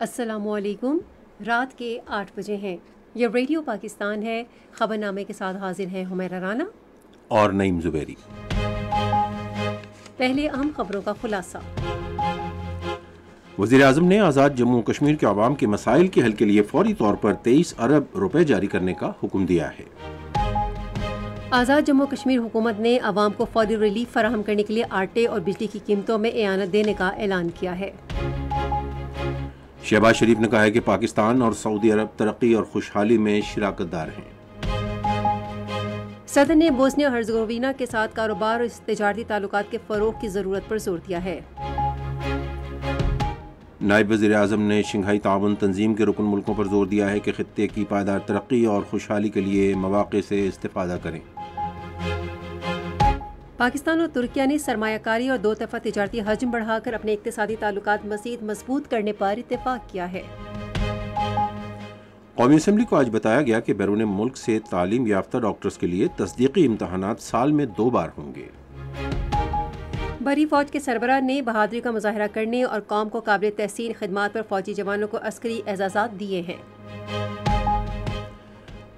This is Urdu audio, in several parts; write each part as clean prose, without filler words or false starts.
السلام علیکم۔ رات کے 8 بجے ہیں۔ یہ ریڈیو پاکستان ہے۔ خبرنامے کے ساتھ حاضر ہیں حمیرہ رانا اور نعیم زبیری۔ پہلے اہم خبروں کا خلاصہ۔ وزیر اعظم نے آزاد جموں و کشمیر کے عوام کے مسائل کے حل کے لیے فوری طور پر 23 ارب روپے جاری کرنے کا حکم دیا ہے۔ آزاد جموں و کشمیر حکومت نے عوام کو فوری ریلیف فراہم کرنے کے لیے آٹے اور بجلی کی قیمتوں میں اعانت دینے کا اعلان کیا ہے۔ شہباز شریف نے کہا ہے کہ پاکستان اور سعودی عرب ترقی اور خوشحالی میں شراکت دار ہیں۔ صدر نے بوسنیا اور ہرزگووینا کے ساتھ کاروبار اور تجارتی تعلقات کے فروغ کی ضرورت پر زور دیا ہے۔ نائب وزیر اعظم نے شنگھائی تعاون تنظیم کے رکن ملکوں پر زور دیا ہے کہ خطے کی پائیدار ترقی اور خوشحالی کے لیے مواقع سے استفادہ کریں۔ پاکستان اور ترکیہ نے سرمایہ کاری اور دو طرفہ تجارتی حجم بڑھا کر اپنے اقتصادی تعلقات مزید مضبوط کرنے پر اتفاق کیا ہے۔ قومی اسمبلی کو آج بتایا گیا کہ بیرون ملک سے تعلیم یافتہ ڈاکٹرز کے لیے تصدیقی امتحانات سال میں 2 بار ہوں گے۔ بری فوج کے سربراہ نے بہادری کا مظاہرہ کرنے اور قوم کو قابل تحسین خدمات پر فوجی جوانوں کو عسکری اعزازات دیے ہیں۔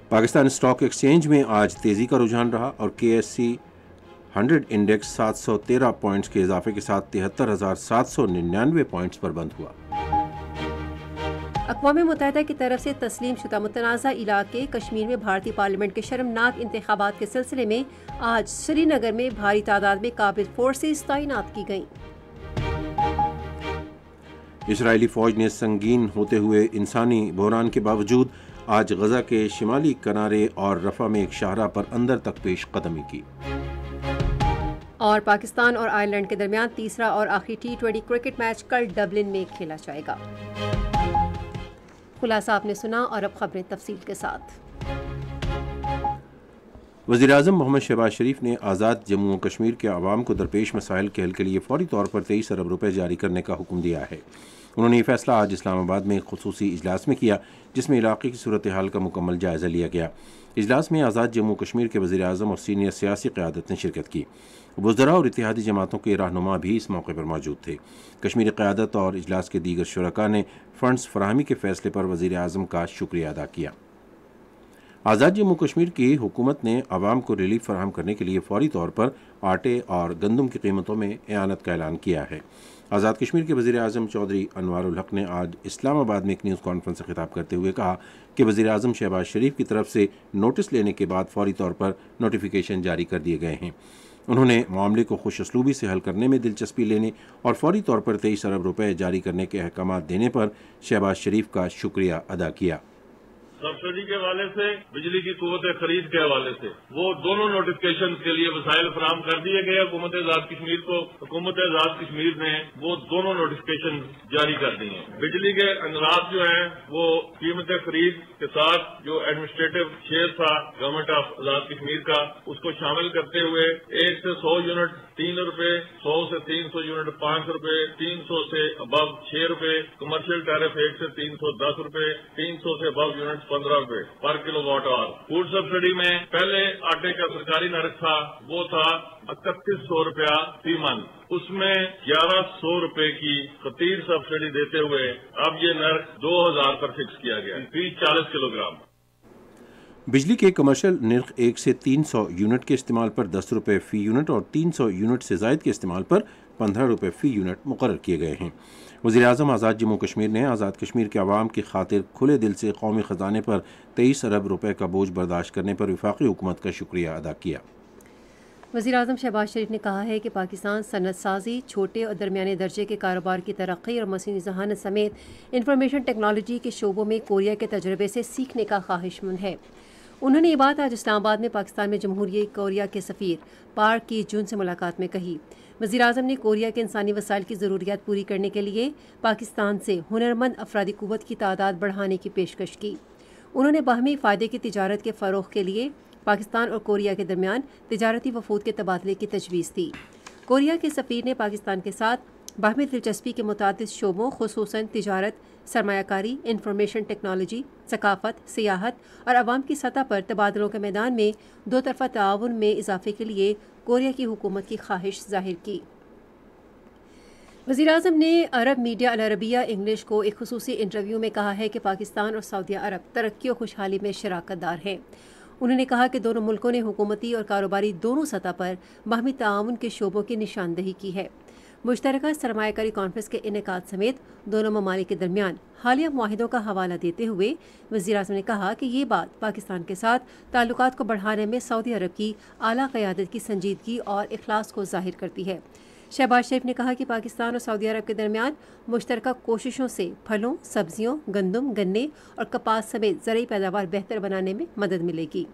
پاکستان اسٹاک ایکسچینج میں آج تیزی کا رجحان رہا اور KSE 100 انڈیکس 713 پوائنٹس کے اضافے کے ساتھ 73,799 پوائنٹس پر بند ہوا۔ اقوام متحدہ کی طرف سے تسلیم شدہ متنازع علاقے کشمیر میں بھارتی پارلیمنٹ کے شرمناک انتخابات کے سلسلے میں آج سری نگر میں بھاری تعداد میں قابل فورسز تعینات کی گئیں۔ اسرائیلی فوج نے سنگین ہوتے ہوئے انسانی بحران کے باوجود آج غزہ کے شمالی کنارے اور رفح میں ایک شاہراہ پر اندر تک پیش قدمی کی۔ اور پاکستان اور آئرلینڈ کے درمیان تیسرا اور آخری T20 کرکٹ میچ کل ڈبلن میں کھیلا جائے گا۔ خلاصہ آپ نے سنا، اور اب خبریں تفصیل کے ساتھ۔ وزیر اعظم محمد شہباز شریف نے آزاد جموں و کشمیر کے عوام کو درپیش مسائل کے حل کے لیے فوری طور پر 23 ارب روپے جاری کرنے کا حکم دیا ہے۔ انہوں نے یہ فیصلہ آج اسلام آباد میں ایک خصوصی اجلاس میں کیا، جس میں علاقے کی صورتحال کا مکمل جائزہ لیا گیا۔ اجلاس میں آزاد جموں و کشمیر کے وزیر اعظم اور سینئر سیاسی قیادت نے شرکت کی۔ وزراء اور اتحادی جماعتوں کے رہنما بھی اس موقع پر موجود تھے۔ کشمیری قیادت اور اجلاس کے دیگر شرکاء نے فنڈز فراہمی کے فیصلے پر وزیر اعظم کا شکریہ ادا کیا۔ آزاد جموں کشمیر کی حکومت نے عوام کو ریلیف فراہم کرنے کے لیے فوری طور پر آٹے اور گندم کی قیمتوں میں اعانت کا اعلان کیا ہے۔ آزاد کشمیر کے وزیر اعظم چودھری انوار الحق نے آج اسلام آباد میں ایک نیوز کانفرنس سے خطاب کرتے ہوئے کہا کہ وزیر اعظم شہباز شریف کی طرف سے نوٹس لینے کے بعد فوری طور پر نوٹیفیکیشن جاری کر دیے گئے ہیں۔ انہوں نے معاملے کو خوش اسلوبی سے حل کرنے میں دلچسپی لینے اور فوری طور پر 23 ارب روپے جاری کرنے کے احکامات دینے پر شہباز شریف کا شکریہ ادا کیا۔ سبسڈی کے حوالے سے، بجلی کی قوت خرید کے حوالے سے وہ دونوں نوٹیفکیشن کے لیے وسائل فراہم کر دیے گئے۔ حکومت آزاد کشمیر کو حکومت آزاد کشمیر نے وہ دونوں نوٹیفکیشن جاری کر دی ہیں۔ بجلی کے انراض جو ہیں وہ قیمت خرید کے ساتھ جو ایڈمنسٹریٹو شیئر تھا گورنمنٹ آف آزاد کشمیر کا، اس کو شامل کرتے ہوئے 1 سے 100 یونٹ 3 روپے، 100 سے 300 یونٹ 5 روپے، 300 سے ابو 6 روپے، کمرشل ٹیرف 1 سے 310 روپے، 300 سے ابو یونٹ 15 روپے پر کلو واٹ آور۔ فوڈ سبسڈی میں پہلے آٹے کا سرکاری نرخ تھا وہ تھا 3100 روپیہ فی منتھ، اس میں 1100 روپے کی خطیر سبسڈی دیتے ہوئے اب یہ نرخ 2000 پر فکس کیا گیا فی 40 کلو گرام۔ بجلی کے کمرشل نرخ 1 سے 300 یونٹ کے استعمال پر 10 روپے فی یونٹ اور 300 یونٹ سے زائد کے استعمال پر 15 روپے فی یونٹ مقرر کیے گئے ہیں۔ وزیر اعظم آزاد جموں کشمیر نے آزاد کشمیر کے عوام کی خاطر کھلے دل سے قومی خزانے پر 23 ارب روپے کا بوجھ برداشت کرنے پر وفاقی حکومت کا شکریہ ادا کیا۔ وزیر اعظم شہباز شریف نے کہا ہے کہ پاکستان صنعت سازی، چھوٹے اور درمیانے درجے کے کاروبار کی ترقی اور مصنوعی ذہانت سمیت انفارمیشن ٹیکنالوجی کے شعبوں میں کوریا کے تجربے سے سیکھنے کا خواہش مند ہے۔ انہوں نے یہ بات آج اسلام آباد میں پاکستان میں جمہوریہ کوریا کے سفیر پارک کی جون سے ملاقات میں کہی۔ وزیر اعظم نے کوریا کے انسانی وسائل کی ضروریات پوری کرنے کے لیے پاکستان سے ہنرمند افرادی قوت کی تعداد بڑھانے کی پیشکش کی۔ انہوں نے باہمی فائدے کی تجارت کے فروغ کے لیے پاکستان اور کوریا کے درمیان تجارتی وفود کے تبادلے کی تجویز دی۔ کوریا کے سفیر نے پاکستان کے ساتھ باہمی دلچسپی کے متعدد شعبوں خصوصاً تجارت، سرمایہ کاری، انفارمیشن ٹیکنالوجی، ثقافت، سیاحت اور عوام کی سطح پر تبادلوں کے میدان میں دو طرفہ تعاون میں اضافے کے لیے کوریا کی حکومت کی خواہش ظاہر کی۔ وزیراعظم نے عرب میڈیا العربیہ انگلش کو ایک خصوصی انٹرویو میں کہا ہے کہ پاکستان اور سعودیہ عرب ترقی و خوشحالی میں شراکت دار ہیں۔ انہوں نے کہا کہ دونوں ملکوں نے حکومتی اور کاروباری دونوں سطح پر باہمی تعاون کے شعبوں کی نشاندہی کی ہے۔ مشترکہ سرمایہ کاری کانفرنس کے انعقاد سمیت دونوں ممالک کے درمیان حالیہ معاہدوں کا حوالہ دیتے ہوئے وزیراعظم نے کہا کہ یہ بات پاکستان کے ساتھ تعلقات کو بڑھانے میں سعودی عرب کی اعلیٰ قیادت کی سنجیدگی اور اخلاص کو ظاہر کرتی ہے۔ شہباز شریف نے کہا کہ پاکستان اور سعودی عرب کے درمیان مشترکہ کوششوں سے پھلوں، سبزیوں، گندم، گنے اور کپاس سمیت زرعی پیداوار بہتر بنانے میں مدد ملے گی۔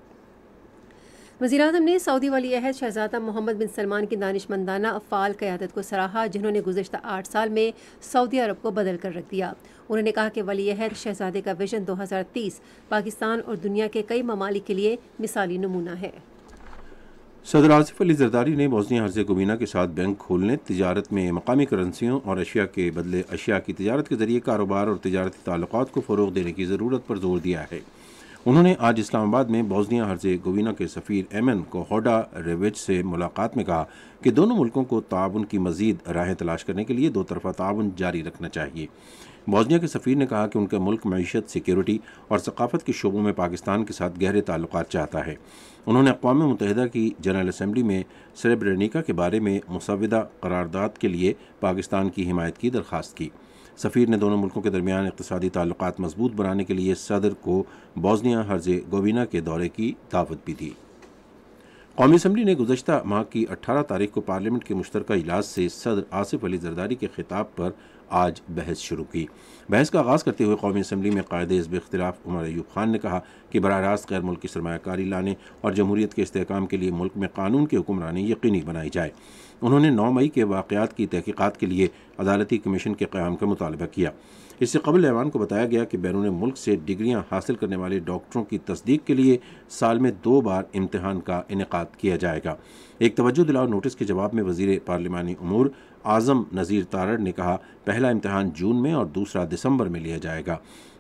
وزیراعظم نے سعودی ولی عہد شہزادہ محمد بن سلمان کی دانشمندانہ فعال قیادت کو سراہا، جنہوں نے گزشتہ 8 سال میں سعودی عرب کو بدل کر رکھ دیا۔ انہوں نے کہا کہ ولی عہد شہزادے کا ویژن 2030 پاکستان اور دنیا کے کئی ممالک کے لیے مثالی نمونہ ہے۔ صدر آصف علی زرداری نے بوسنیا ہرزیگووینا کے ساتھ بینک کھولنے، تجارت میں مقامی کرنسیوں اور اشیاء کے بدلے اشیاء کی تجارت کے ذریعے کاروبار اور تجارتی تعلقات کو فروغ دینے کی ضرورت پر زور دیا ہے۔ انہوں نے آج اسلام آباد میں بوسنیا ہرزیگووینا کے سفیر ایمن کوہوڈا ریوچ سے ملاقات میں کہا کہ دونوں ملکوں کو تعاون کی مزید راہیں تلاش کرنے کے لیے دو طرفہ تعاون جاری رکھنا چاہیے۔ بوسنیا کے سفیر نے کہا کہ ان کا ملک معیشت، سیکیورٹی اور ثقافت کے شعبوں میں پاکستان کے ساتھ گہرے تعلقات چاہتا ہے۔ انہوں نے اقوام متحدہ کی جنرل اسمبلی میں سریبرینیکا کے بارے میں مسودہ قرارداد کے لیے پاکستان کی حمایت کی درخواست کی۔ سفیر نے دونوں ملکوں کے درمیان اقتصادی تعلقات مضبوط بنانے کے لیے صدر کو بوسنیا ہرزیگووینا کے دورے کی دعوت بھی دی۔ قومی اسمبلی نے گزشتہ ماہ کی 18 تاریخ کو پارلیمنٹ کے مشترکہ اجلاس سے صدر آصف علی زرداری کے خطاب پر آج بحث شروع کی۔ بحث کا آغاز کرتے ہوئے قومی اسمبلی میں قائد حزب اختلاف عمر ایوب خان نے کہا کہ براہ راست غیر ملکی سرمایہ کاری لانے اور جمہوریت کے استحکام کے لیے ملک میں قانون کی حکمرانی یقینی بنائی جائے۔ انہوں نے 9 مئی کے واقعات کی تحقیقات کے لیے عدالتی کمیشن کے قیام کا مطالبہ کیا۔ اس سے قبل ایوان کو بتایا گیا کہ بیرون ملک سے ڈگریاں حاصل کرنے والے ڈاکٹروں کی تصدیق کے لیے سال میں 2 بار امتحان کا انعقاد کیا جائے گا۔ ایک توجہ دلاؤ نوٹس کے جواب میں وزیر پارلیمانی امور اعظم نذیر تارڑ نے کہا پہلا امتحان جون میں اور دوسرا دسمبر میں لیا جائے گا۔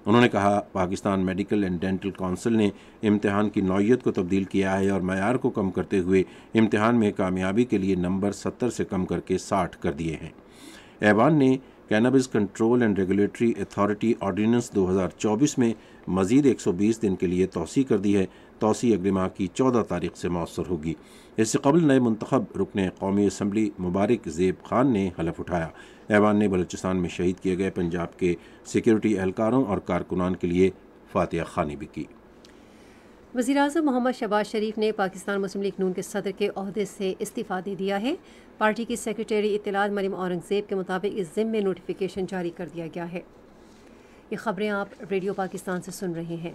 انہوں نے کہا Pakistan medical and dental council نے امتحان کی نوعیت کو تبدیل کیا ہے اور معیار کو کم کرتے ہوئے امتحان میں کامیابی کے لیے نمبر 70 سے کم کر کے 60 کر دیے ہیں۔ ایوان نے cannabis control and regulatory authority ordinance 2024 میں مزید 120 دن کے لیے توسیع کر دی ہے۔ توسیع اگلے ماہ کی 14 تاریخ سے مؤثر ہوگی۔ اس سے قبل نئے منتخب رکن قومی اسمبلی مبارک زیب خان نے حلف اٹھایا۔ ایوان نے بلوچستان میں شہید کیے گئے پنجاب کے سیکیورٹی اہلکاروں اور کارکنان کے لیے فاتحہ خوانی بھی کی۔ وزیراعظم محمد شہباز شریف نے پاکستان مسلم لیگ نون کے صدر کے عہدے سے استعفیٰ دے دیا ہے۔ پارٹی کی سیکریٹری اطلاعات مریم اورنگزیب کے مطابق اس ضمن میں نوٹیفیکیشن جاری کر دیا گیا ہے۔ یہ خبریں آپ ریڈیو پاکستان سے سن رہے ہیں۔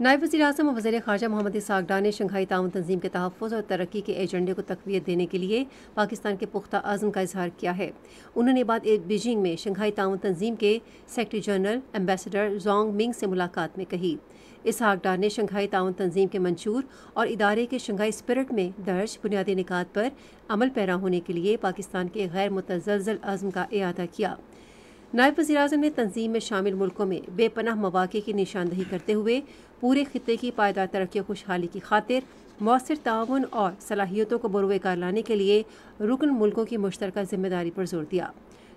نائب وزیر اعظم اور وزیر خارجہ محمد اسحاق ڈار نے شنگھائی تعاون تنظیم کے تحفظ اور ترقی کے ایجنڈے کو تقویت دینے کے لیے پاکستان کے پختہ عزم کا اظہار کیا ہے۔ انہوں نے بات بیجنگ میں شنگھائی تعاون تنظیم کے سیکرٹری جنرل ایمبیسڈر زونگ منگ سے ملاقات میں کہی۔ اسحاق ڈار نے شنگھائی تعاون تنظیم کے منشور اور ادارے کے شنگھائی اسپرٹ میں درج بنیادی نکات پر عمل پیرا ہونے کے لیے پاکستان کے غیر متزلزل عزم کا اعادہ کیا۔ نائب وزیر اعظم نے تنظیم میں شامل ملکوں میں بے پناہ مواقع کی نشاندہی کرتے ہوئے پورے خطے کی پائیدار ترقی و خوشحالی کی خاطر مؤثر تعاون اور صلاحیتوں کو بروئے کار لانے کے لیے رکن ملکوں کی مشترکہ ذمہ داری پر زور دیا۔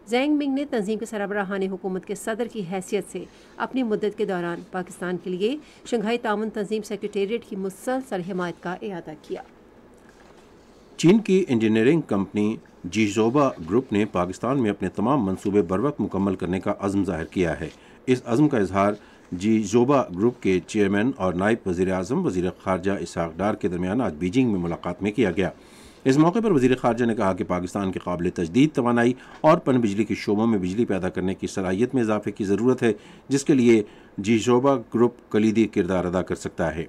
زینگ منگ نے تنظیم کے سربراہان حکومت کے صدر کی حیثیت سے اپنی مدت کے دوران پاکستان کے لیے شنگھائی تعاون تنظیم سیکریٹریٹ کی مسلسل حمایت کا اعادہ کیا۔ چین کی انجینئرنگ کمپنی جیزوبا گروپ نے پاکستان میں اپنے تمام منصوبے بروقت مکمل کرنے کا عزم ظاہر کیا ہے۔ اس عزم کا اظہار جیزوبا گروپ کے چیئرمین اور نائب وزیر اعظم وزیر خارجہ اسحاق ڈار کے درمیان آج بیجنگ میں ملاقات میں کیا گیا۔ اس موقع پر وزیر خارجہ نے کہا کہ پاکستان کے قابل تجدید توانائی اور پن بجلی کے شعبوں میں بجلی پیدا کرنے کی صلاحیت میں اضافے کی ضرورت ہے، جس کے لیے جیزوبا گروپ کلیدی کردار ادا کر سکتا ہے۔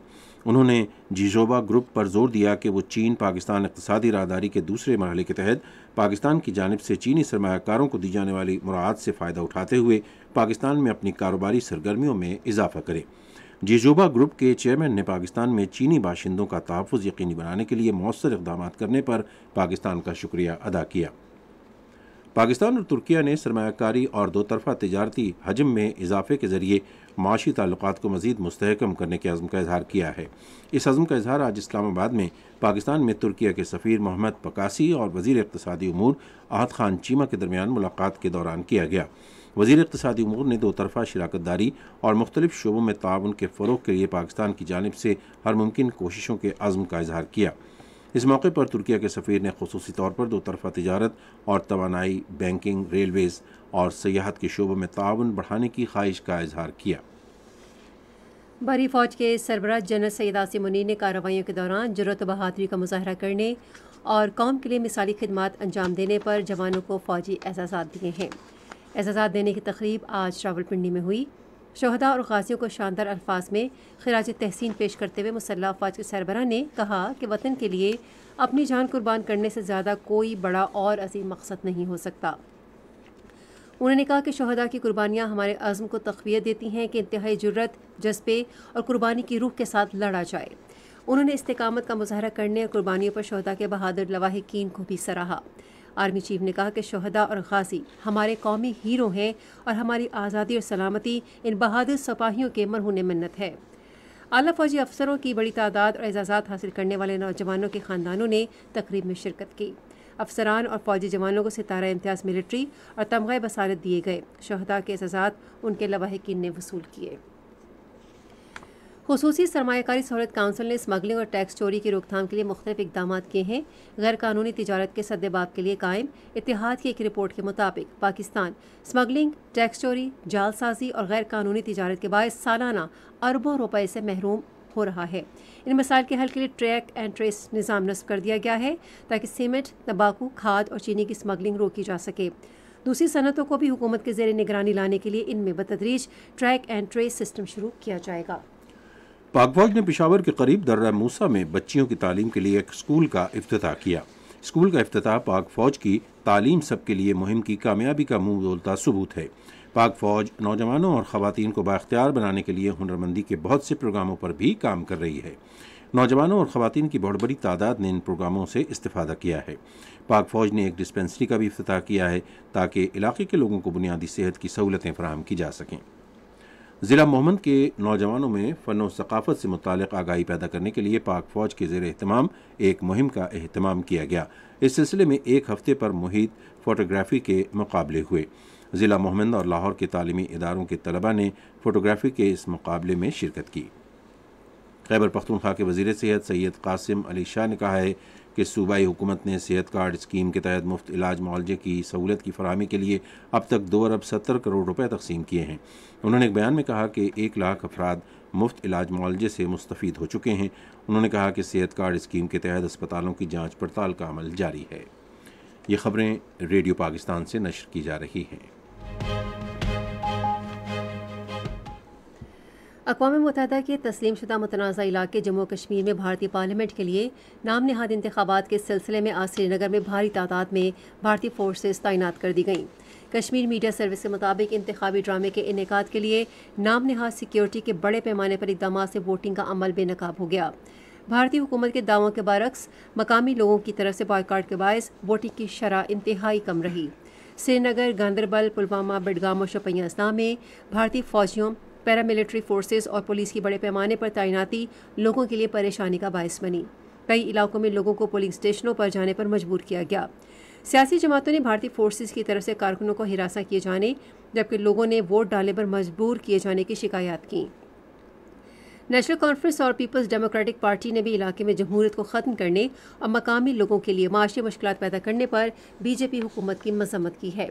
انہوں نے جیزوبا گروپ پر زور دیا کہ وہ چین پاکستان اقتصادی راہداری کے دوسرے مرحلے کے تحت پاکستان کی جانب سے چینی سرمایہ کاروں کو دی جانے والی مراعات سے فائدہ اٹھاتے ہوئے پاکستان میں اپنی کاروباری سرگرمیوں میں اضافہ کرے۔ جیزوبا گروپ کے چیئرمین نے پاکستان میں چینی باشندوں کا تحفظ یقینی بنانے کے لیے مؤثر اقدامات کرنے پر پاکستان کا شکریہ ادا کیا۔ پاکستان اور ترکیہ نے سرمایہ کاری اور دو طرفہ تجارتی حجم میں اضافے کے ذریعے معاشی تعلقات کو مزید مستحکم کرنے کے عزم کا اظہار کیا ہے۔ اس عزم کا اظہار آج اسلام آباد میں پاکستان میں ترکیہ کے سفیر محمد پکاسی اور وزیر اقتصادی امور احد خان چیمہ کے درمیان ملاقات کے دوران کیا گیا۔ وزیر اقتصادی امور نے دو طرفہ شراکت داری اور مختلف شعبوں میں تعاون کے فروغ کے لیے پاکستان کی جانب سے ہر ممکن کوششوں کے عزم کا اظہار کیا۔ اس موقع پر ترکیہ کے سفیر نے خصوصی طور پر دو طرفہ تجارت اور توانائی، بینکنگ، ریلویز اور سیاحت کے شعبوں میں تعاون بڑھانے کی خواہش کا اظہار کیا۔ بحری فوج کے سربراہ جنرل سید عاصم منیر نے کارروائیوں کے دوران جرأت و بہادری کا مظاہرہ کرنے اور قوم کے لیے مثالی خدمات انجام دینے پر جوانوں کو فوجی اعزازات دیے ہیں۔ اعزازات دینے کی تقریب آج راولپنڈی میں ہوئی۔ شہداء اور غازیوں کو شاندار الفاظ میں خراج تحسین پیش کرتے ہوئے مسلح افواج کے سربراہ نے کہا کہ وطن کے لیے اپنی جان قربان کرنے سے زیادہ کوئی بڑا اور عظیم مقصد نہیں ہو سکتا۔ انہوں نے کہا کہ شہداء کی قربانیاں ہمارے عزم کو تقویت دیتی ہیں کہ انتہائی جرت، جذبے اور قربانی کی روح کے ساتھ لڑا جائے۔ انہوں نے استقامت کا مظاہرہ کرنے اور قربانیوں پر شہداء کے بہادر لواحقین کو بھی سراہا۔ آرمی چیف نے کہا کہ شہداء اور غازی ہمارے قومی ہیرو ہیں اور ہماری آزادی اور سلامتی ان بہادر سپاہیوں کے مرہون منت ہے۔ اعلیٰ فوجی افسروں کی بڑی تعداد اور اعزازات حاصل کرنے والے نوجوانوں کے خاندانوں نے تقریب میں شرکت کی۔ افسران اور فوجی جوانوں کو ستارہ امتیاز ملٹری اور تمغہ بصارت دیے گئے۔ شہداء کے اعزازات ان کے لواحقین نے وصول کیے۔ خصوصی سرمایہ کاری سہولت کونسل نے اسمگلنگ اور ٹیکس چوری کی روک تھام کے لیے مختلف اقدامات کیے ہیں۔ غیر قانونی تجارت کے سدباب کے لیے قائم اتحاد کی ایک رپورٹ کے مطابق پاکستان اسمگلنگ، ٹیکس چوری، جعل سازی اور غیر قانونی تجارت کے باعث سالانہ اربوں روپے سے محروم ہو رہا ہے۔ ان مسائل کے حل کے لیے ٹریک اینڈ ٹریس نظام نصب کر دیا گیا ہے تاکہ سیمنٹ، تمباکو، کھاد اور چینی کی اسمگلنگ روکی جا سکے۔ دوسری صنعتوں کو بھی حکومت کے زیر نگرانی لانے کے لیے ان میں بتدریج ٹریک اینڈ ٹریس سسٹم شروع کیا جائے گا۔ پاک فوج نے پشاور کے قریب درہ موسیٰ میں بچیوں کی تعلیم کے لیے ایک اسکول کا افتتاح کیا۔ اسکول کا افتتاح پاک فوج کی تعلیم سب کے لیے مہم کی کامیابی کا منہ بولتا ثبوت ہے۔ پاک فوج نوجوانوں اور خواتین کو بااختیار بنانے کے لیے ہنرمندی کے بہت سے پروگراموں پر بھی کام کر رہی ہے۔ نوجوانوں اور خواتین کی بہت بڑی تعداد نے ان پروگراموں سے استفادہ کیا ہے۔ پاک فوج نے ایک ڈسپنسری کا بھی افتتاح کیا ہے تاکہ علاقے کے لوگوں کو بنیادی صحت کی سہولتیں فراہم کی جا سکیں۔ ضلع مومند کے نوجوانوں میں فن و ثقافت سے متعلق آگاہی پیدا کرنے کے لیے پاک فوج کے زیر اہتمام ایک مہم کا اہتمام کیا گیا۔ اس سلسلے میں ایک ہفتے پر محیط فوٹوگرافی کے مقابلے ہوئے۔ ضلع مومند اور لاہور کے تعلیمی اداروں کے طلباء نے فوٹوگرافی کے اس مقابلے میں شرکت کی۔ خیبر پختونخوا کے وزیر صحت سید قاسم علی شاہ نے کہا ہے کہ صوبائی حکومت نے صحت کارڈ اسکیم کے تحت مفت علاج معالجے کی سہولت کی فراہمی کے لیے اب تک 2 ارب 70 کروڑ روپے تقسیم کیے ہیں۔ انہوں نے ایک بیان میں کہا کہ 1 لاکھ افراد مفت علاج معالجے سے مستفید ہو چکے ہیں۔ انہوں نے کہا کہ صحت کارڈ اسکیم کے تحت اسپتالوں کی جانچ پڑتال کا عمل جاری ہے۔ یہ خبریں ریڈیو پاکستان سے نشر کی جا رہی ہیں۔ اقوام متحدہ کے تسلیم شدہ متنازع علاقے جموں و کشمیر میں بھارتی پارلیمنٹ کے لیے نام نہاد انتخابات کے سلسلے میں آج سری نگر میں بھاری تعداد میں بھارتی فورسز تعینات کر دی گئیں۔ کشمیر میڈیا سروس کے مطابق انتخابی ڈرامے کے انعقاد کے لیے نام نہاد سیکیورٹی کے بڑے پیمانے پر اقدامات سے ووٹنگ کا عمل بے نقاب ہو گیا۔ بھارتی حکومت کے دعووں کے برعکس مقامی لوگوں کی طرف سے بائیکاٹ کے باعث ووٹنگ کی شرح انتہائی کم رہی۔ سری نگر، گاندربل، پلوامہ، بڈگام اور شوپیاں اضلاع میں بھارتی فوجیوں، پیراملٹری فورسز اور پولیس کی بڑے پیمانے پر تعیناتی لوگوں کے لیے پریشانی کا باعث بنی۔ کئی علاقوں میں لوگوں کو پولنگ اسٹیشنوں پر جانے پر مجبور کیا گیا۔ سیاسی جماعتوں نے بھارتی فورسز کی طرف سے کارکنوں کو ہراساں کیے جانے جبکہ لوگوں نے ووٹ ڈالنے پر مجبور کیے جانے کی شکایات کیں۔ نیشنل کانفرنس اور پیپلز ڈیموکریٹک پارٹی نے بھی علاقے میں جمہوریت کو ختم کرنے اور مقامی لوگوں کے لیے معاشی مشکلات پیدا کرنے پر بی جے پی حکومت کی مذمت کی ہے۔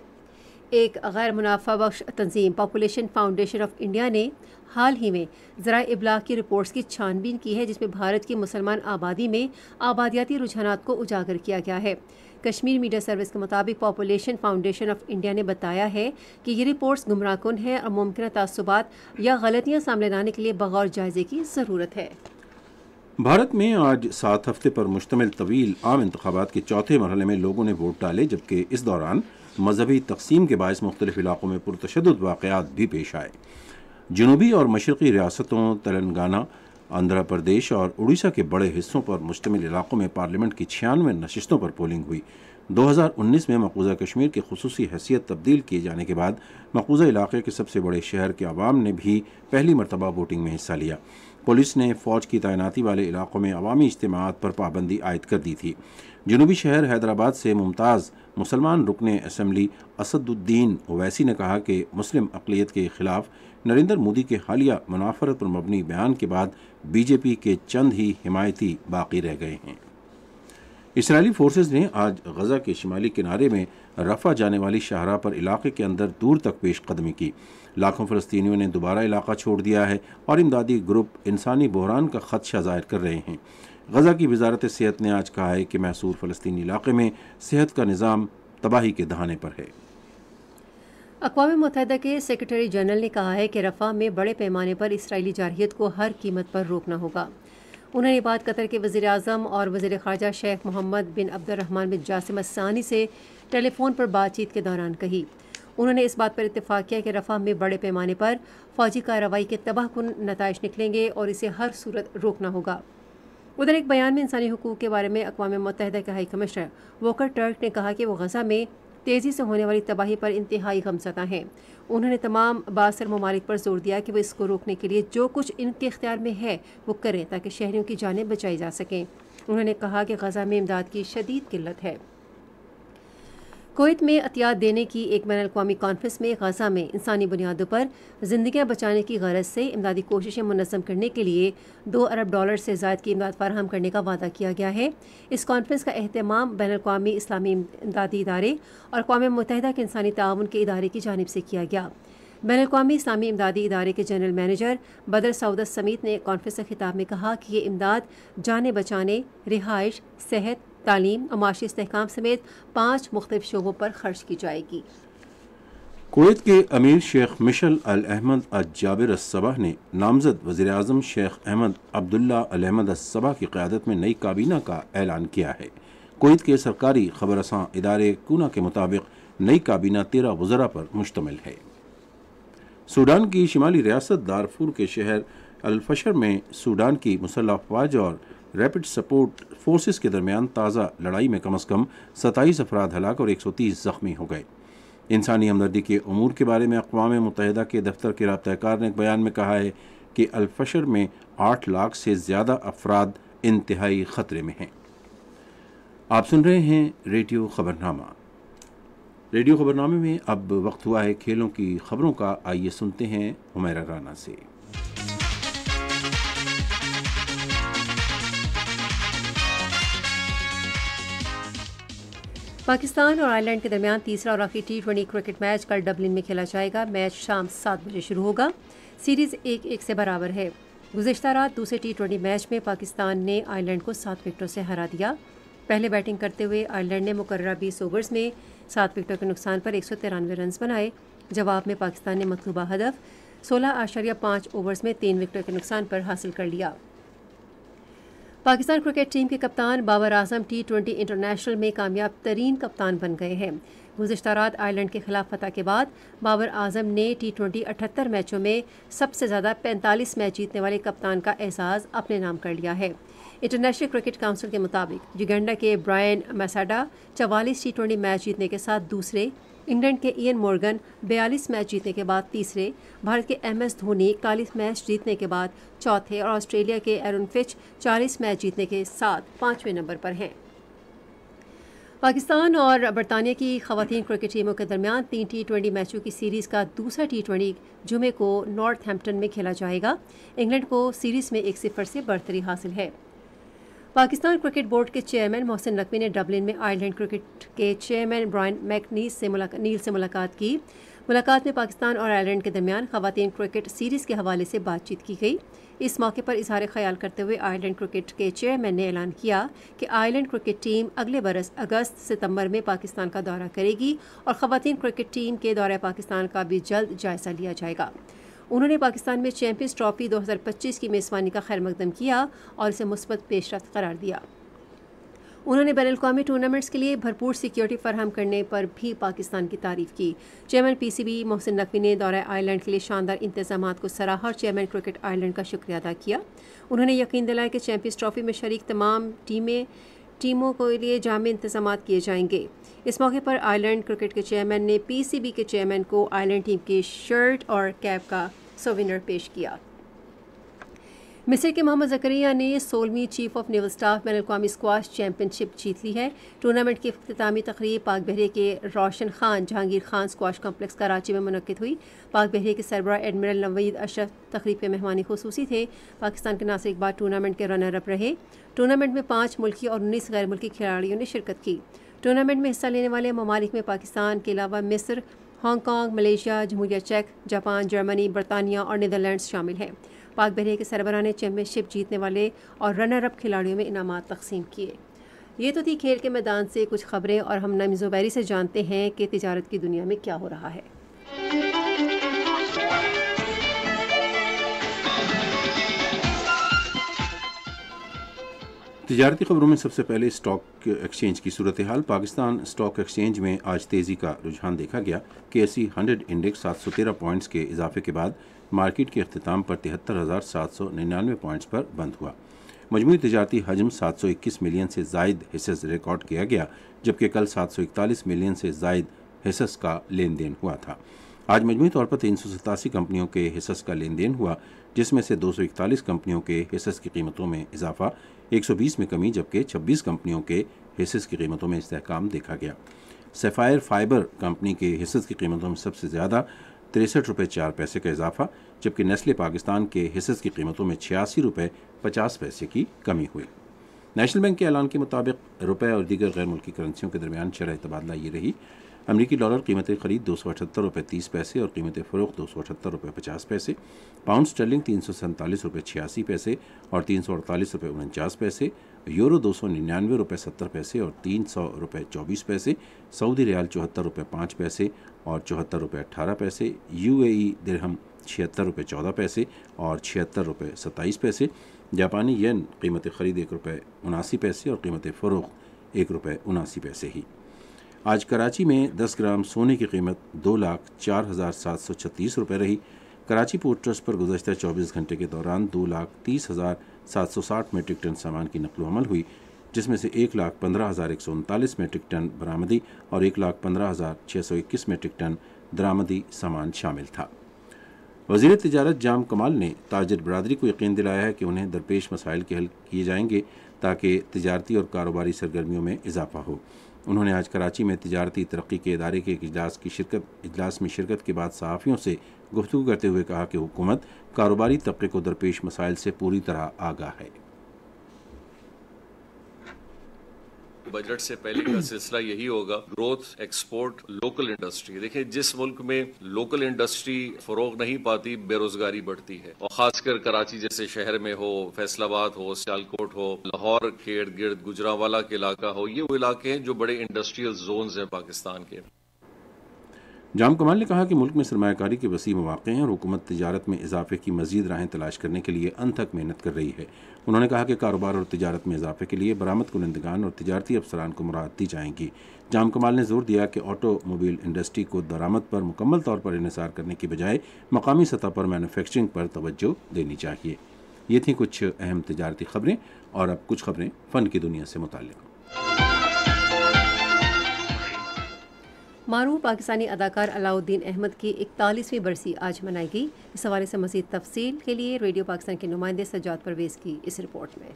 ایک غیر منافع بخش تنظیم پاپولیشن فاؤنڈیشن آف انڈیا نے حال ہی میں ذرائع ابلاغ کی رپورٹس کی چھان بین کی ہے جس میں بھارت کی مسلمان آبادی میں آبادیاتی رجحانات کو اجاگر کیا گیا ہے۔ کشمیر میڈیا سروس کے مطابق پاپولیشن فاؤنڈیشن آف انڈیا نے بتایا ہے کہ یہ رپورٹس گمراہ کن ہے اور ممکنہ تعصبات یا غلطیاں سامنے لانے کے لیے بغور جائزے کی ضرورت ہے۔ بھارت میں آج 7 ہفتے پر مشتمل طویل عام انتخابات کے چوتھے مرحلے میں لوگوں نے ووٹ ڈالے جبکہ اس دوران مذہبی تقسیم کے باعث مختلف علاقوں میں پرتشدد واقعات بھی پیش آئے۔ جنوبی اور مشرقی ریاستوں تلنگانہ، آندھرا پردیش اور اڑیسہ کے بڑے حصوں پر مشتمل علاقوں میں پارلیمنٹ کی 96 نشستوں پر پولنگ ہوئی۔ 2019 میں مقبوضہ کشمیر کی خصوصی حیثیت تبدیل کیے جانے کے بعد مقبوضہ علاقے کے سب سے بڑے شہر کے عوام نے بھی پہلی مرتبہ ووٹنگ میں حصہ لیا۔ پولیس نے فوج کی تعیناتی والے علاقوں میں عوامی اجتماعات پر پابندی عائد کر دی تھی۔ جنوبی شہر حیدرآباد سے ممتاز مسلمان رکن اسمبلی اسد الدین اویسی نے کہا کہ مسلم اقلیت کے خلاف نریندر مودی کے حالیہ منافرت پر مبنی بیان کے بعد بی جے پی کے چند ہی حمایتی باقی رہ گئے ہیں۔ اسرائیلی فورسز نے آج غزہ کے شمالی کنارے میں رفح جانے والی شاہراہ پر علاقے کے اندر دور تک پیش قدمی کی۔ لاکھوں فلسطینیوں نے دوبارہ علاقہ چھوڑ دیا ہے اور امدادی گروپ انسانی بحران کا خدشہ ظاہر کر رہے ہیں۔ غزہ کی وزارت صحت نے آج کہا ہے کہ محصور فلسطینی علاقے میں صحت کا نظام تباہی کے دہانے پر ہے۔ اقوام متحدہ کے سیکرٹری جنرل نے کہا ہے کہ رفح میں بڑے پیمانے پر اسرائیلی جارحیت کو ہر قیمت پر روکنا ہوگا۔ انہوں نے یہ بات قطر کے وزیر اعظم اور وزیر خارجہ شیخ محمد بن عبد الرحمن بن جاسم الثانی سے ٹیلی فون پر بات چیت کے دوران کہی۔ انہوں نے اس بات پر اتفاق کیا کہ رفح میں بڑے پیمانے پر فوجی کارروائی کے تباہ کن نتائج نکلیں گے اور اسے ہر صورت روکنا ہوگا۔ ادھر ایک بیان میں انسانی حقوق کے بارے میں اقوام متحدہ کے ہائی کمشنر ووکر ٹرک نے کہا کہ وہ غزہ میں تیزی سے ہونے والی تباہی پر انتہائی غمزدہ ہیں۔ انہوں نے تمام بااثر ممالک پر زور دیا کہ وہ اس کو روکنے کے لیے جو کچھ ان کے اختیار میں ہے وہ کریں تاکہ شہریوں کی جانیں بچائی جا سکیں۔ انہوں نے کہا کہ غزہ میں امداد کی شدید قلت ہے۔ کویت میں عطیات دینے کی ایک بین الاقوامی کانفرنس میں غزہ میں انسانی بنیادوں پر زندگیاں بچانے کی غرض سے امدادی کوششیں منظم کرنے کے لیے $2 ارب سے زائد کی امداد فراہم کرنے کا وعدہ کیا گیا ہے۔ اس کانفرنس کا اہتمام بین الاقوامی اسلامی امدادی ادارے اور اقوام متحدہ کے انسانی تعاون کے ادارے کی جانب سے کیا گیا۔ بین الاقوامی اسلامی امدادی ادارے کے جنرل مینیجر بدر سعودت سمیت نے کانفرنس کے خطاب میں کہا کہ یہ امداد جانیں بچانے، رہائش، صحت، تعلیم اور معاشی استحکام سمیت 5 مختلف شعبوں پر خرچ کی جائے گی۔ کویت کے امیر شیخ مشل الاحمد الجابر الصباح نے نامزد وزیر اعظم شیخ احمد عبداللہ الاحمد الصباح کی قیادت میں نئی کابینہ کا اعلان کیا ہے۔ کویت کے سرکاری خبر رساں ادارے کونا کے مطابق نئی کابینہ 13 وزراء پر مشتمل ہے۔ سوڈان کی شمالی ریاست دارفور کے شہر الفشر میں سوڈان کی مسلح افواج اور ریپڈ سپورٹ فورسز کے درمیان تازہ لڑائی میں کم از کم 27 افراد ہلاک اور 130 زخمی ہو گئے۔ انسانی ہمدردی کے امور کے بارے میں اقوام متحدہ کے دفتر کے رابطہ کار نے ایک بیان میں کہا ہے کہ الفشر میں 8 لاکھ سے زیادہ افراد انتہائی خطرے میں ہیں۔ آپ سن رہے ہیں ریڈیو خبرنامہ۔ ریڈیو خبرنامے میں اب وقت ہوا ہے کھیلوں کی خبروں کا۔ آئیے سنتے ہیں حمیرہ رانا سے۔ پاکستان اور آئرلینڈ کے درمیان تیسرا اور آخری T20 کرکٹ میچ کل ڈبلن میں کھیلا جائے گا۔ میچ شام 7 بجے شروع ہوگا۔ سیریز 1-1 سے برابر ہے۔ گزشتہ رات دوسرے T20 میچ میں پاکستان نے آئرلینڈ کو 7 وکٹوں سے ہرا دیا۔ پہلے بیٹنگ کرتے ہوئے آئرلینڈ نے مقررہ 20 اوورز میں 7 وکٹوں کے نقصان پر 193 رنز بنائے۔ جواب میں پاکستان نے مطلوبہ ہدف 16.5 اوورز میں 3 وکٹوں کے نقصان پر حاصل کر لیا۔ پاکستان کرکٹ ٹیم کے کپتان بابر اعظم T20 انٹرنیشنل میں کامیاب ترین کپتان بن گئے ہیں۔ گزشتہ رات آئرلینڈ کے خلاف فتح کے بعد بابر اعظم نے T20 78 میچوں میں سب سے زیادہ 45 میچ جیتنے والے کپتان کا اعزاز اپنے نام کر لیا ہے۔ انٹرنیشنل کرکٹ کونسل کے مطابق یوگینڈا کے برائن میساڈا 44 T20 میچ جیتنے کے ساتھ دوسرے، انگلینڈ کے ایئن مورگن 42 میچ جیتنے کے بعد تیسرے، بھارت کے MS دھونی 41 میچ جیتنے کے بعد چوتھے اور آسٹریلیا کے ایرون فچ 40 میچ جیتنے کے ساتھ 5ویں نمبر پر ہیں۔ پاکستان اور برطانیہ کی خواتین کرکٹ ٹیموں کے درمیان 3 T20 میچوں کی سیریز کا دوسرا T20 جمعے کو نارتھ ہیمپٹن میں کھیلا جائے گا۔ انگلینڈ کو سیریز میں 1-0 سے برتری حاصل ہے۔ پاکستان کرکٹ بورڈ کے چیئرمین محسن نقوی نے ڈبلن میں آئرلینڈ کرکٹ کے چیئرمین برائن میک نیل سے ملاقات کی۔ ملاقات میں پاکستان اور آئرلینڈ کے درمیان خواتین کرکٹ سیریز کے حوالے سے بات چیت کی گئی۔ اس موقع پر اظہار خیال کرتے ہوئے آئرلینڈ کرکٹ کے چیئرمین نے اعلان کیا کہ آئرلینڈ کرکٹ ٹیم اگلے برس اگست-ستمبر میں پاکستان کا دورہ کرے گی اور خواتین کرکٹ ٹیم کے دورہ پاکستان کا بھی جلد جائزہ لیا جائے گا۔ انہوں نے پاکستان میں چیمپئنز ٹرافی 2025 کی میزبانی کا خیر مقدم کیا اور اسے مثبت پیش رفت قرار دیا۔ انہوں نے بین الاقوامی ٹورنامنٹس کے لیے بھرپور سیکیورٹی فراہم کرنے پر بھی پاکستان کی تعریف کی۔ Chairman P C B Mohsin Naqvi نے دورہ آئرلینڈ کے لیے شاندار انتظامات کو سراہا اور چیئرمین کرکٹ آئرلینڈ کا شکریہ ادا کیا۔ انہوں نے یقین دلایا کہ چیمپئنز ٹرافی میں شریک تمام ٹیموں کے لیے جامع انتظامات کیے جائیں گے۔ اس موقع پر آئرلینڈ کرکٹ کے چیئرمین نے پی سی بی کے چیئرمین کو آئرلینڈ ٹیم کی شرٹ اور کیپ کا سووینر پیش کیا۔ مصر کے محمد زکریا نے 16ویں چیف آف نیول اسٹاف بین الاقوامی اسکواش چیمپئن شپ جیت لی ہے۔ ٹورنامنٹ کی اختتامی تقریب پاک بحریہ کے روشن خان جہانگیر خان اسکواش کمپلیکس کراچی میں منعقد ہوئی۔ پاک بحریہ کے سربراہ ایڈمرل نوید اشرف تقریب کے مہمان خصوصی تھے۔ پاکستان کے ناصر اقبال ٹورنامنٹ کے رنر اپ رہے۔ ٹورنامنٹ میں 5 ملکی اور 19 غیر ملکی کھلاڑیوں نے شرکت کی۔ ٹورنامنٹ میں حصہ لینے والے ممالک میں پاکستان کے علاوہ مصر، ہانگ کانگ، ملیشیا، جمہوریہ چیک، جاپان، جرمنی، برطانیہ اور نیدرلینڈز شامل ہیں۔ پاک بحریہ کے سربراہ نے چیمپئن شپ جیتنے والے اور رنر اپ کھلاڑیوں میں انعامات تقسیم کیے۔ یہ تو تھی کھیل کے میدان سے کچھ خبریں، اور ہم نعیم زبیری سے جانتے ہیں کہ تجارت کی دنیا میں کیا ہو رہا ہے۔ تجارتی خبروں میں سب سے پہلے اسٹاک ایکسچینج کی صورتحال۔ پاکستان اسٹاک ایکسچینج میں آج تیزی کا رجحان دیکھا گیا۔ KSE 100 انڈیکس 713 پوائنٹس کے اضافے کے بعد مارکیٹ کے اختتام پر 73,799 پوائنٹس پر بند ہوا۔ مجموعی تجارتی حجم 721 ملین سے زائد حصص ریکارڈ کیا گیا، جبکہ کل 741 ملین سے زائد حصص کا لین دین ہوا تھا۔ آج مجموعی طور پر 387 کمپنیوں کے حصص کا لین دین ہوا، جس میں سے 241 کمپنیوں کے حصص کی قیمتوں میں اضافہ، 120 میں کمی، جبکہ 26 کمپنیوں کے حصص کی قیمتوں میں استحکام دیکھا گیا۔ سیفائر فائبر کمپنی کے حصص کی قیمتوں میں سب سے زیادہ 63 روپے 4 پیسے کا اضافہ، جبکہ نیسلے پاکستان کے حصص کی قیمتوں میں 86 روپے 50 پیسے کی کمی ہوئی۔ نیشنل بینک کے اعلان کے مطابق روپے اور دیگر غیر ملکی کرنسیوں کے درمیان شرح تبادلہ یہ رہی: امریکی ڈالر قیمت خرید 278 روپے 30 پیسے اور قیمت فروخت 278 روپے 50 پیسے، پاؤنڈ اسٹرلنگ 347 روپے 86 پیسے اور 348 روپے 49 پیسے، یورو 299 روپے 70 پیسے اور 300 روپے 24 پیسے، سعودی ریال 74 روپے 5 پیسے اور 74 روپے 18 پیسے، UAE درہم 76 روپے 14 پیسے اور 76 روپے 27 پیسے، جاپانی ین قیمت خرید 1 روپے 79 پیسے اور قیمت فروخت 1 روپے 79 پیسے ہی۔ آج کراچی میں 10 گرام سونے کی قیمت 2,04,736 روپے رہی۔ کراچی پورٹ ٹرسٹ پر گزشتہ 24 گھنٹے کے دوران 2,30,760 میٹرک ٹن سامان کی نقل و حمل ہوئی، جس میں سے 1,15,139 میٹرک ٹن برآمدی اور 1,15,621 میٹرک ٹن درآمدی سامان شامل تھا۔ وزیر تجارت جام کمال نے تاجر برادری کو یقین دلایا ہے کہ انہیں درپیش مسائل کے حل کیے جائیں گے تاکہ تجارتی اور کاروباری سرگرمیوں میں اضافہ ہو۔ انہوں نے آج کراچی میں تجارتی ترقی کے ادارے کے ایک اجلاس میں شرکت کے بعد صحافیوں سے گفتگو کرتے ہوئے کہا کہ حکومت کاروباری طبقے کو درپیش مسائل سے پوری طرح آگاہ ہے۔ بجٹ سے پہلے کا سلسلہ یہی ہوگا: گروتھ، ایکسپورٹ، لوکل انڈسٹری۔ دیکھیں، جس ملک میں لوکل انڈسٹری فروغ نہیں پاتی، بے روزگاری بڑھتی ہے، اور خاص کر کراچی جیسے شہر میں ہو، فیصل آباد ہو، سیالکوٹ ہو، لاہور کے ارد گرد گجرانوالہ کے علاقہ ہو، یہ وہ علاقے ہیں جو بڑے انڈسٹریل زونز ہیں پاکستان کے۔ جام کمال نے کہا کہ ملک میں سرمایہ کاری کے وسیع مواقع ہیں اور حکومت تجارت میں اضافے کی مزید راہیں تلاش کرنے کے لیے انتھک محنت کر رہی ہے۔ انہوں نے کہا کہ کاروبار اور تجارت میں اضافے کے لیے برآمد کنندگان اور تجارتی افسران کو مراعات دی جائیں گی۔ جام کمال نے زور دیا کہ آٹو موبائل انڈسٹری کو درآمد پر مکمل طور پر انحصار کرنے کی بجائے مقامی سطح پر مینوفیکچرنگ پر توجہ دینی چاہیے۔ یہ تھیں کچھ اہم تجارتی خبریں، اور اب کچھ خبریں فن کی دنیا سے متعلق۔ معروف پاکستانی اداکار علاؤالدین احمد کی 41ویں برسی آج منائی گئی۔ اس حوالے سے مزید تفصیل کے لیے ریڈیو پاکستان کے نمائندے سجاد پرویز کی اس رپورٹ میں۔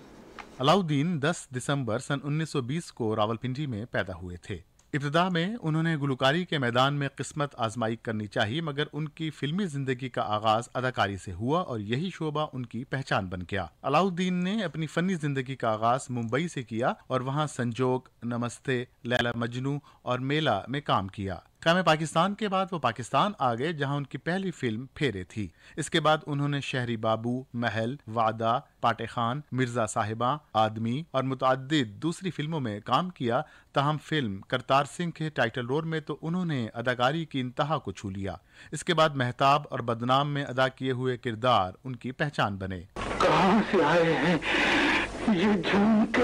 علاؤالدین 10 دسمبر سن 1920 کو راولپنڈی میں پیدا ہوئے تھے۔ ابتدا میں انہوں نے گلوکاری کے میدان میں قسمت آزمائی کرنی چاہی، مگر ان کی فلمی زندگی کا آغاز اداکاری سے ہوا اور یہی شعبہ ان کی پہچان بن گیا۔ علاؤالدین نے اپنی فنی زندگی کا آغاز ممبئی سے کیا اور وہاں سنجوگ، نمستے، لیلا مجنو اور میلہ میں کام کیا۔ قیام پاکستان کے بعد وہ پاکستان آ گئے، جہاں ان کی پہلی فلم پھیرے تھی۔ اس کے بعد انہوں نے شہری بابو، محل، وعدہ، پاٹے خان، مرزا صاحباں، آدمی اور متعدد دوسری فلموں میں کام کیا۔ تاہم فلم کرتار سنگھ کے ٹائٹل رول میں تو انہوں نے اداکاری کی انتہا کو چھو لیا۔ اس کے بعد مہتاب اور بدنام میں ادا کیے ہوئے کردار ان کی پہچان بنے۔ کہاں سے آئے ہیں یہ جھوم کے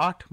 8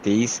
23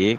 1,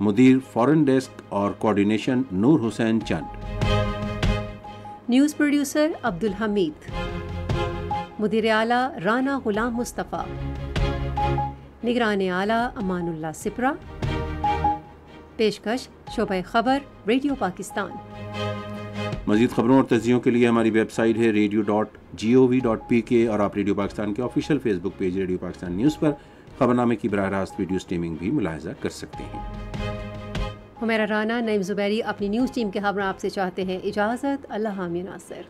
مدیر فورن ڈیسک اور کوارڈینیشن نور حسین چند، نیوز پروڈیوسر عبدالحمید، مدیر اعلیٰ رانا غلام مصطفیٰ، نگران اعلیٰ امان اللہ سپرا، پیشکش شعبہ خبر ریڈیو پاکستان۔ مزید خبروں اور تجزیوں کے لیے ہماری ویب سائٹ ہے radio.gov.pk اور آپ ریڈیو پاکستان کے آفیشیل فیس بک پیج ریڈیو پاکستان نیوز پر خبرنامے کی براہ راست ویڈیو سٹریمنگ بھی ملاحظہ کر سکتے ہیں۔ حمیرہ رانا، نعیم زبیری اپنی نیوز ٹیم کے ہمراہ آپ سے چاہتے ہیں اجازت۔ اللہ حامی ناصر۔